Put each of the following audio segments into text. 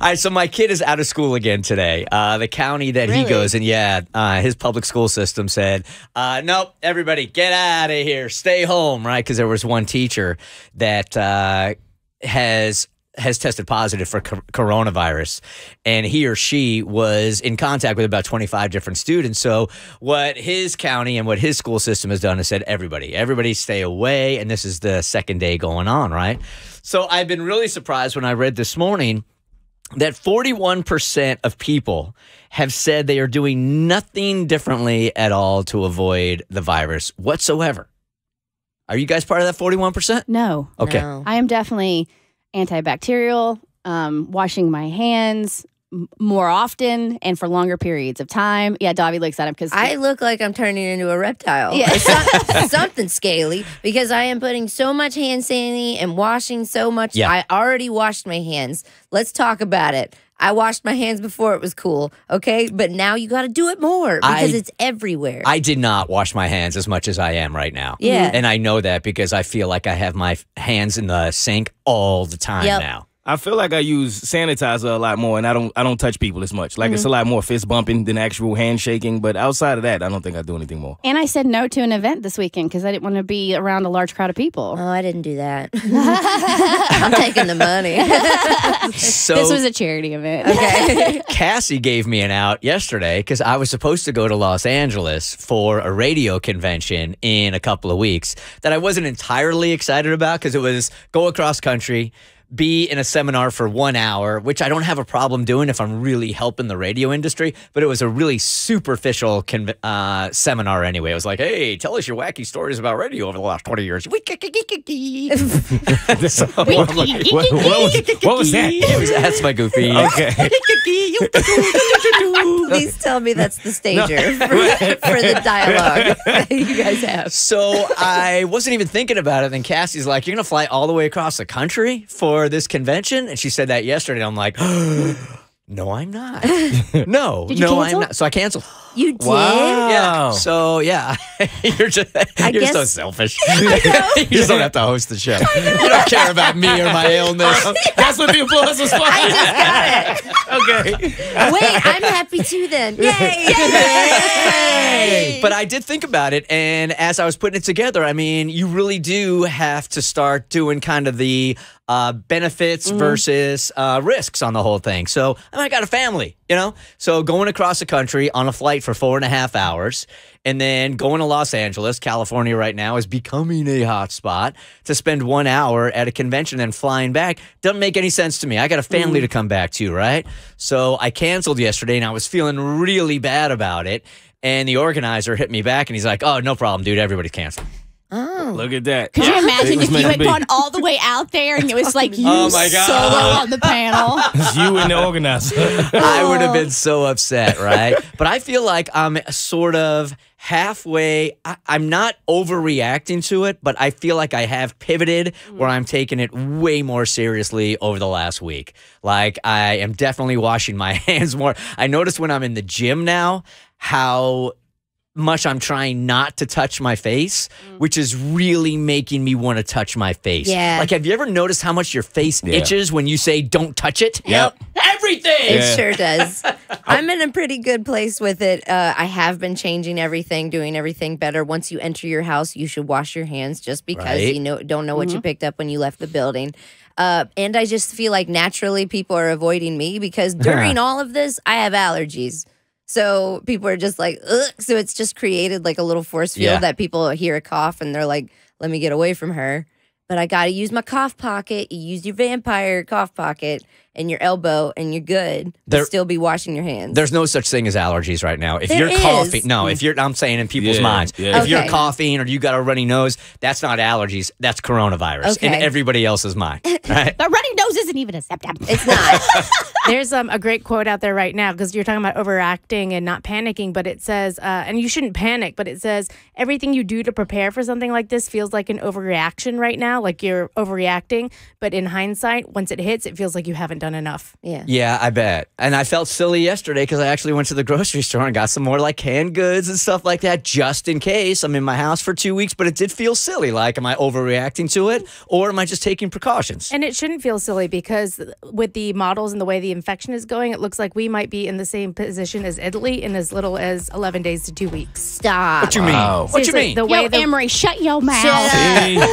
right, so my kid is out of school again today. The county that he goes in, his public school system said, nope, everybody get out of here, stay home, right? Because there was one teacher that has tested positive for coronavirus, and he or she was in contact with about 25 different students. So what his county and what his school system has done is said, everybody stay away, and this is the second day going on, right? So I've been really surprised when I read this morning that 41% of people have said they are doing nothing differently at all to avoid the virus whatsoever. Are you guys part of that 41%? No. Okay. No. I am definitely antibacterial, washing my hands more often and for longer periods of time. Yeah, Davi looks at him because I look like I'm turning into a reptile. Yeah. Something scaly because I am putting so much hand sanitizer and washing so much. Yeah. I already washed my hands. Let's talk about it. I washed my hands before it was cool, okay? But now you got to do it more because it's everywhere. I did not wash my hands as much as I am right now. Yeah. And I know that because I feel like I have my hands in the sink all the time now. I feel like I use sanitizer a lot more, and I don't touch people as much. Like it's a lot more fist bumping than actual handshaking. But outside of that, I don't think I do anything more. And I said no to an event this weekend because I didn't want to be around a large crowd of people. Oh, I didn't do that. I'm taking the money. So this was a charity event. Okay. Cassie gave me an out yesterday because I was supposed to go to Los Angeles for a radio convention in a couple of weeks that I wasn't entirely excited about because it was go across country, be in a seminar for 1 hour, which I don't have a problem doing if I'm really helping the radio industry, but it was a really superficial seminar anyway. It was like, hey, tell us your wacky stories about radio over the last 20 years. What was that? That's my goofy. Okay. Please tell me that's the stager for the dialogue that you guys have. So I wasn't even thinking about it. Then Cassie's like, you're going to fly all the way across the country for this convention? And she said that yesterday. And I'm like, no, I'm not. No, I'm not. So I canceled. You did? Wow. Yeah. So, yeah. you're so selfish. You just don't have to host the show. You don't care about me or my illness. That's what the applause was for. I just got it. Okay. Wait, I'm happy too then. Yay! Yay! But I did think about it, and as I was putting it together, I mean, you really do have to start doing kind of the benefits versus risks on the whole thing. So I got a family, you know? So going across the country on a flight for 4.5 hours and then going to Los Angeles, California right now is becoming a hot spot to spend 1 hour at a convention and flying back doesn't make any sense to me. I got a family to come back to, right? So I canceled yesterday and I was feeling really bad about it. And the organizer hit me back and he's like, oh, no problem, dude. Everybody's canceled. Oh. Look at that. Could you imagine if you had be. gone all the way out there and it was like you Oh my God. solo on the panel? You and the organizer. I would have been so upset, right? But I feel like I'm sort of halfway. I'm not overreacting to it, but I feel like I have pivoted where I'm taking it way more seriously over the last week. Like I am definitely washing my hands more. I notice when I'm in the gym now how much I'm trying not to touch my face, which is really making me want to touch my face. Yeah. Like, have you ever noticed how much your face itches when you say don't touch it? Yep. Everything! It sure does. I'm in a pretty good place with it. I have been changing everything, doing everything better. Once you enter your house, you should wash your hands just because you don't know what you picked up when you left the building. And I just feel like naturally people are avoiding me because during all of this, I have allergies. So people are just like, ugh. So it's just created like a little force field that people hear a cough and they're like, let me get away from her. But I got to use my cough pocket. You use your vampire cough pocket and your elbow and you're good. But still be washing your hands. There's no such thing as allergies right now. If There you're coughing, I'm saying in people's minds, if you're coughing or you got a runny nose, that's not allergies. That's coronavirus in everybody else's mind. Right? The running nose isn't even a symptom. It's not. There's a great quote out there right now because you're talking about overacting and not panicking, but it says, and you shouldn't panic, but it says everything you do to prepare for something like this feels like an overreaction right now, like you're overreacting. But in hindsight, once it hits, it feels like you haven't done enough. Yeah, I bet. And I felt silly yesterday because I actually went to the grocery store and got some more like canned goods and stuff like that just in case. I'm in my house for 2 weeks, but it did feel silly. Like, am I overreacting to it or am I just taking precautions? And it shouldn't feel silly because with the models and the way the infection is going, it looks like we might be in the same position as Italy in as little as 11 days to 2 weeks. Stop. What you mean? What you mean? Yo, Emery, shut your mouth.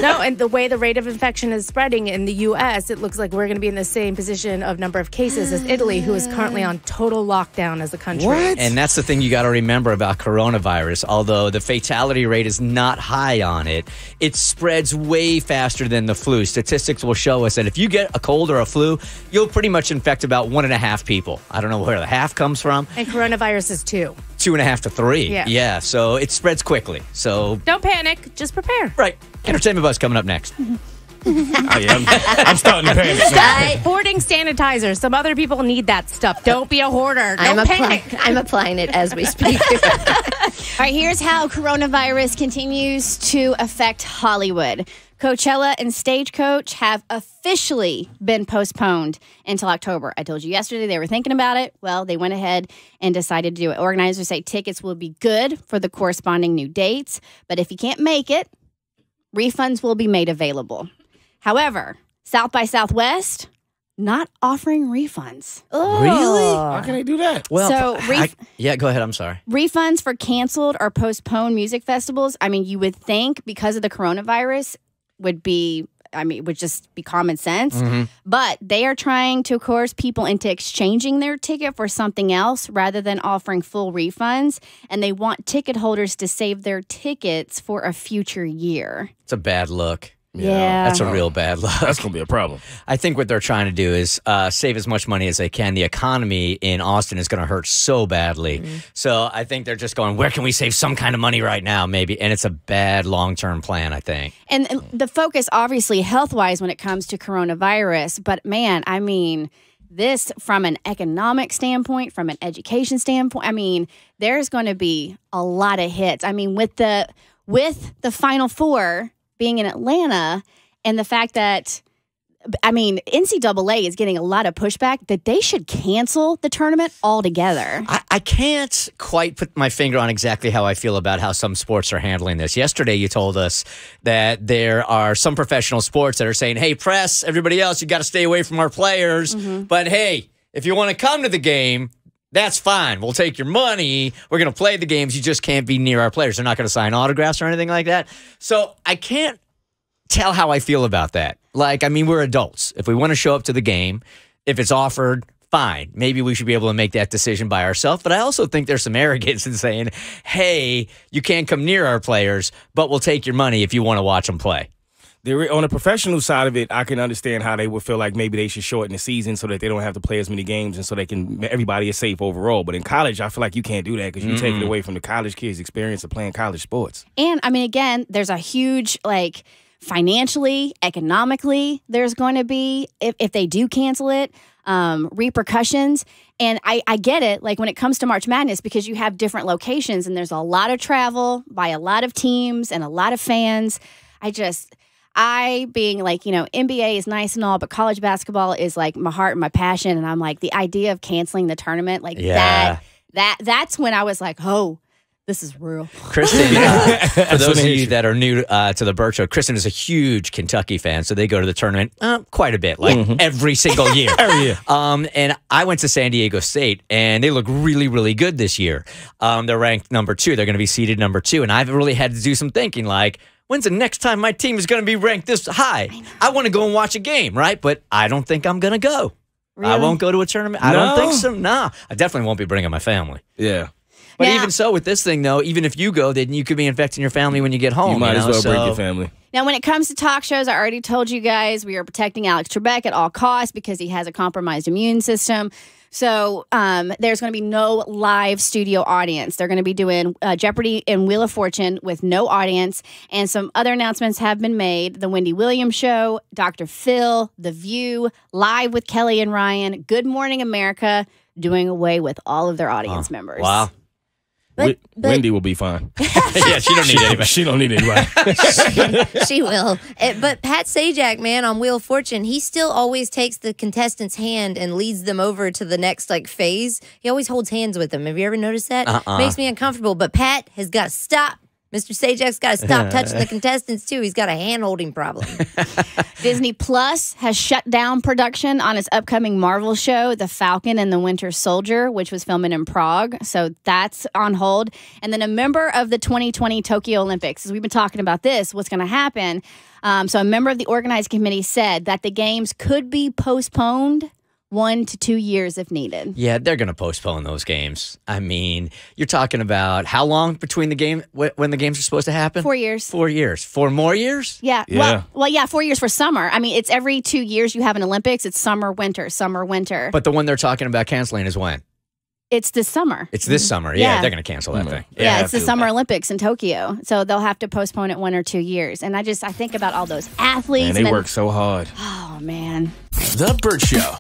No, and the way the rate of infection is spreading in the U.S., it looks like we're going to be in the same position of number of cases as Italy, who is currently on total lockdown as a country. What? And that's the thing you got to remember about coronavirus. Although the fatality rate is not high on it, it spreads way faster than the flu. Statistics will show us that if you get a cold or a flu, you'll pretty much infect about 1.5 people. I don't know where the half comes from. And coronavirus is 2. 2.5 to 3. Yeah. So it spreads quickly. So don't panic. Just prepare. Right. Entertainment Buzz coming up next. I'm starting to panic. Hoarding sanitizer. Some other people need that stuff. Don't be a hoarder. Don't panic. I'm applying it as we speak. All right, here's how coronavirus continues to affect Hollywood. Coachella and Stagecoach have officially been postponed until October. I told you yesterday they were thinking about it. Well, they went ahead and decided to do it. Organizers say tickets will be good for the corresponding new dates, but if you can't make it, refunds will be made available. However, South by Southwest not offering refunds. Really? How can they do that? Well, So, yeah, go ahead. I'm sorry. refunds for canceled or postponed music festivals, I mean, you would think because of the coronavirus would just be common sense. Mm-hmm. But they are trying to coerce people into exchanging their ticket for something else rather than offering full refunds. And they want ticket holders to save their tickets for a future year. It's a bad look. Yeah. That's a real bad look. That's going to be a problem. I think what they're trying to do is save as much money as they can. The economy in Austin is going to hurt so badly. So I think they're just going, where can we save some kind of money right now, maybe? And it's a bad long-term plan, I think. And the focus, obviously, health-wise when it comes to coronavirus. But, man, I mean, this from an economic standpoint, from an education standpoint, I mean, there's going to be a lot of hits. I mean, with the Final Four being in Atlanta and the fact that, I mean, NCAA is getting a lot of pushback that they should cancel the tournament altogether. I can't quite put my finger on exactly how I feel about how some sports are handling this. Yesterday, you told us that there are some professional sports that are saying, hey, press, everybody else, you got to stay away from our players. But, hey, if you want to come to the game, that's fine. We'll take your money. We're going to play the games. You just can't be near our players. They're not going to sign autographs or anything like that. So I can't tell how I feel about that. Like, I mean, we're adults. If we want to show up to the game, if it's offered, fine. Maybe we should be able to make that decision by ourselves. But I also think there's some arrogance in saying, hey, you can't come near our players, but we'll take your money if you want to watch them play. On the professional side of it, I can understand how they would feel like maybe they should shorten the season so that they don't have to play as many games and so everybody is safe overall. But in college, I feel like you can't do that because you take it away from the college kids' experience of playing college sports. And, I mean, again, there's a huge, like, financially, economically, there's going to be, if they do cancel it, repercussions. And I get it, like, when it comes to March Madness, because you have different locations and there's a lot of travel by a lot of teams and a lot of fans. Being like, you know, NBA is nice and all, but college basketball is like my heart and my passion. And I'm like, the idea of canceling the tournament, like that's when I was like, oh, this is real. Kristen, for those of you that are new to the Bert Show, Kristen is a huge Kentucky fan, so they go to the tournament quite a bit, like every single year. Every year. And I went to San Diego State, and they look really, really good this year. They're ranked number 2. They're going to be seeded number 2, and I've really had to do some thinking, like, when's the next time my team is going to be ranked this high? I want to go and watch a game, right? But I don't think I'm going to go. Really? I won't go to a tournament. I don't think so. Nah, I definitely won't be bringing my family. Yeah. But even so, with this thing, though, even if you go, then you could be infecting your family when you get home. You might as well break your family. Now, when it comes to talk shows, I already told you guys we are protecting Alex Trebek at all costs because he has a compromised immune system. So there's going to be no live studio audience. They're going to be doing Jeopardy and Wheel of Fortune with no audience. And some other announcements have been made. The Wendy Williams Show, Dr. Phil, The View, Live with Kelly and Ryan, Good Morning America, doing away with all of their audience members. Wow. But Wendy will be fine. Yeah, she don't need anybody. She don't need anybody. She will. But Pat Sajak, man, on Wheel of Fortune, he still always takes the contestant's hand and leads them over to the next phase. He always holds hands with them. Have you ever noticed that? Makes me uncomfortable. But Pat has got to stop Mr. Sajak's got to stop touching the contestants, too. He's got a hand-holding problem. Disney Plus has shut down production on its upcoming Marvel show, The Falcon and the Winter Soldier, which was filming in Prague. So that's on hold. And then a member of the 2020 Tokyo Olympics, as we've been talking about this, what's going to happen. So a member of the organizing committee said that the games could be postponed 1 to 2 years if needed. Yeah, they're going to postpone those games. I mean, you're talking about how long between the game when the games are supposed to happen? 4 years. 4 years. 4 more years? Yeah. Well, yeah, 4 years for summer. I mean, it's every 2 years you have an Olympics. It's summer, winter, summer, winter. But the one they're talking about canceling is when? It's this summer. It's this summer. Yeah, they're going to cancel that thing. Yeah, it's the Summer Olympics in Tokyo. So they'll have to postpone it 1 or 2 years. And I think about all those athletes. Man, they work so hard. Oh, man. The Bert Show.